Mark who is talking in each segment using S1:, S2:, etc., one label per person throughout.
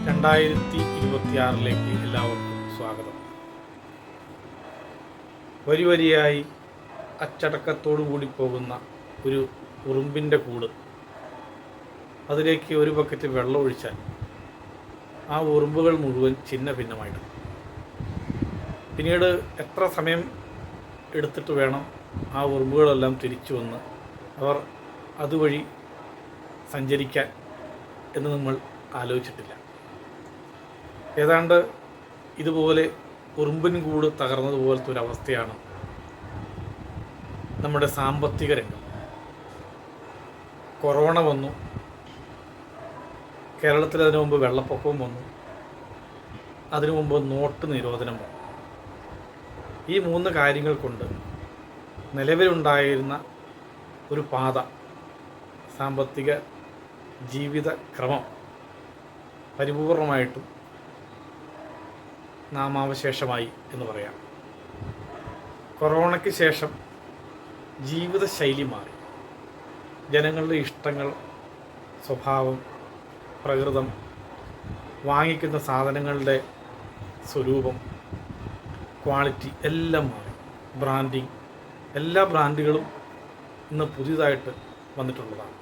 S1: 2026 എല്ലാവർക്കും സ്വാഗതം. വരിവരിയായി അച്ചടക്കത്തോടു കൂടി പോകുന്ന ഒരു ഉറുമ്പിൻ്റെ കൂട്, അതിലേക്ക് ഒരു ബക്കറ്റ് വെള്ളം ഒഴിച്ചാൽ ആ ഉറുമ്പുകൾ മുഴുവൻ ഛിന്ന ഭിന്നമായിടും. പിന്നീട് എത്ര സമയം എടുത്തിട്ട് വേണം ആ ഉറുമ്പുകളെല്ലാം തിരിച്ചു വന്ന് അവർ അതുവഴി സഞ്ചരിക്കാൻ എന്ന് നമ്മൾ ആലോചിച്ചിട്ടില്ല. ഏതാണ്ട് ഇതുപോലെ ഉറുമ്പിൻ കൂട് തകർന്നതുപോലത്തെ ഒരവസ്ഥയാണ് നമ്മുടെ സാമ്പത്തിക രംഗം. കൊറോണ വന്നു, കേരളത്തിൽ അതിനു മുമ്പ് വെള്ളപ്പൊക്കവും വന്നു, അതിനു മുമ്പ് നോട്ട് നിരോധനം വന്നു. ഈ 3 കാര്യങ്ങൾ കൊണ്ട് നിലവിലുണ്ടായിരുന്ന ഒരു പാത, സാമ്പത്തിക ജീവിത ക്രമം പരിപൂർണമായിട്ടും നാമാവശേഷമായി എന്ന് പറയാം. കൊറോണയ്ക്ക് ശേഷം ജീവിതശൈലി മാറി. ജനങ്ങളുടെ ഇഷ്ടങ്ങൾ, സ്വഭാവം, പ്രകൃതം, വാങ്ങിക്കുന്ന സാധനങ്ങളുടെ സ്വരൂപം, ക്വാളിറ്റി എല്ലാം മാറി. ബ്രാൻഡിങ്, എല്ലാ ബ്രാൻഡുകളും ഇന്ന് പുതിയതായിട്ട് വന്നിട്ടുള്ളതാണ്.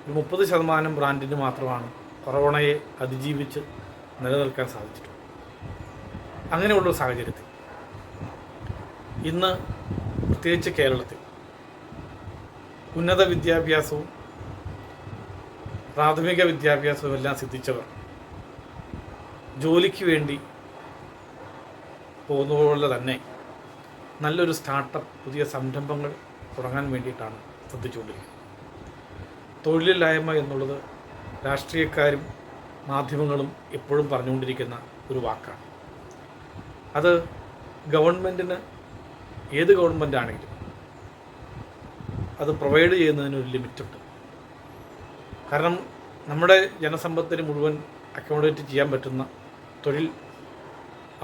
S1: ഒരു 30% ബ്രാൻഡിന് മാത്രമാണ് കൊറോണയെ അതിജീവിച്ച് നിലനിൽക്കാൻ സാധിച്ചിട്ടുള്ളത്. അങ്ങനെയുള്ള സാഹചര്യത്തിൽ ഇന്ന് പ്രത്യേകിച്ച് കേരളത്തിൽ ഉന്നത വിദ്യാഭ്യാസവും പ്രാഥമിക വിദ്യാഭ്യാസവും എല്ലാം സിദ്ധിച്ചവർ ജോലിക്ക് വേണ്ടി പോകുന്നതുപോലെ തന്നെ നല്ലൊരു സ്റ്റാർട്ടപ്പ്, പുതിയ സംരംഭങ്ങൾ തുടങ്ങാൻ വേണ്ടിയിട്ടാണ് ശ്രദ്ധിച്ചുകൊണ്ടിരിക്കുന്നത്. തൊഴിലില്ലായ്മ എന്നുള്ളത് രാഷ്ട്രീയക്കാരും മാധ്യമങ്ങളും എപ്പോഴും പറഞ്ഞുകൊണ്ടിരിക്കുന്ന ഒരു വാക്കാണ്. അത് ഗവൺമെൻറ്റിന്, ഏത് ഗവൺമെൻറ്റാണെങ്കിലും അത് പ്രൊവൈഡ് ചെയ്യുന്നതിനൊരു ലിമിറ്റുണ്ട്. കാരണം നമ്മുടെ ജനസമ്പത്തിന് മുഴുവൻ അക്കോമഡേറ്റ് ചെയ്യാൻ പറ്റുന്ന തൊഴിൽ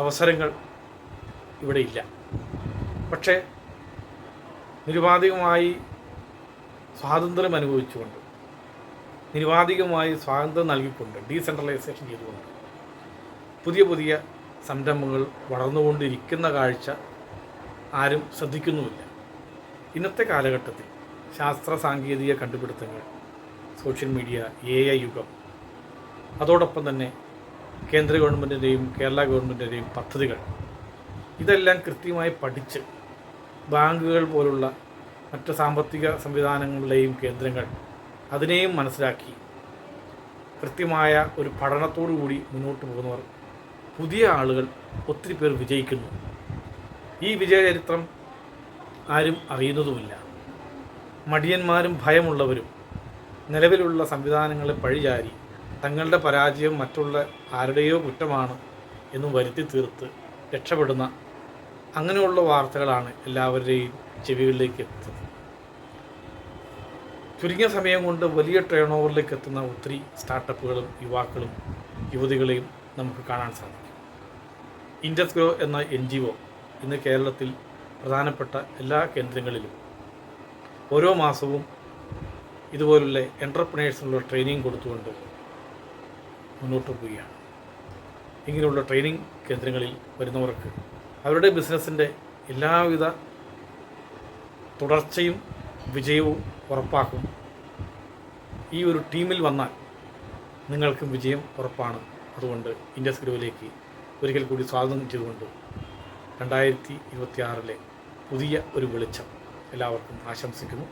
S1: അവസരങ്ങൾ ഇവിടെ ഇല്ല. പക്ഷേ നിരുപാധികമായി സ്വാതന്ത്ര്യം അനുഭവിച്ചുകൊണ്ട്, നിരുപാധികമായി സ്വാതന്ത്ര്യം നൽകിക്കൊണ്ട്, ഡീസെൻട്രലൈസേഷൻ ചെയ്തുകൊണ്ട് പുതിയ പുതിയ സംരംഭങ്ങൾ വളർന്നുകൊണ്ടിരിക്കുന്ന കാഴ്ച ആരും ശ്രദ്ധിക്കുന്നുമില്ല. ഇന്നത്തെ കാലഘട്ടത്തിൽ ശാസ്ത്ര സാങ്കേതിക കണ്ടുപിടുത്തങ്ങൾ, സോഷ്യൽ മീഡിയ, AI യുഗം, അതോടൊപ്പം തന്നെ കേന്ദ്ര ഗവൺമെൻറ്റിൻ്റെയും കേരള ഗവൺമെൻറ്റിൻ്റെയും പദ്ധതികൾ, ഇതെല്ലാം കൃത്യമായി പഠിച്ച് ബാങ്കുകൾ പോലുള്ള മറ്റ് സാമ്പത്തിക സംവിധാനങ്ങളുടെയും കേന്ദ്രങ്ങൾ അതിനെയും മനസ്സിലാക്കി കൃത്യമായ ഒരു പഠനത്തോടു കൂടി മുന്നോട്ട് പോകുന്നവർ, പുതിയ ആളുകൾ ഒത്തിരി പേർ വിജയിക്കുന്നു. ഈ വിജയചരിത്രം ആരും അറിയുന്നതുമില്ല. മടിയന്മാരും ഭയമുള്ളവരും നിലവിലുള്ള സംവിധാനങ്ങളെ പഴിചാരി തങ്ങളുടെ പരാജയം മറ്റുള്ള ആരുടെയോ കുറ്റമാണ് എന്ന് വരുത്തി തീർത്ത് രക്ഷപ്പെടുന്ന അങ്ങനെയുള്ള വാർത്തകളാണ് എല്ലാവരുടെയും ചെവികളിലേക്ക് എത്തുന്നത്. ചുരുങ്ങിയ സമയം കൊണ്ട് വലിയ ടേൺ ഓവറിലേക്ക് എത്തുന്ന ഒത്തിരി സ്റ്റാർട്ടപ്പുകളും യുവാക്കളും യുവതികളെയും നമുക്ക് കാണാൻ സാധിക്കും. ഇൻഡസ്ഗ്രോ എന്ന NGO ഇന്ന് കേരളത്തിൽ പ്രധാനപ്പെട്ട എല്ലാ കേന്ദ്രങ്ങളിലും ഓരോ മാസവും ഇതുപോലുള്ള എൻ്റർപ്രനേഴ്സിനുള്ള ട്രെയിനിങ് കൊടുത്തുകൊണ്ട് മുന്നോട്ട് പോവുകയാണ്. ഇങ്ങനെയുള്ള ട്രെയിനിങ് കേന്ദ്രങ്ങളിൽ വരുന്നവർക്ക് അവരുടെ ബിസിനസ്സിൻ്റെ എല്ലാവിധ തുടർച്ചയും വിജയവും ഉറപ്പാക്കും. ഈ ഒരു ടീമിൽ വന്നാൽ നിങ്ങൾക്കും വിജയം ഉറപ്പാണ്. അതുകൊണ്ട് ഇൻഡസ്ഗ്രോയിലേക്ക് ഒരിക്കൽ കൂടി സ്വാഗതം ചെയ്തുകൊണ്ട് 2026 പുതിയ ഒരു വെളിച്ചം എല്ലാവർക്കും ആശംസിക്കുന്നു.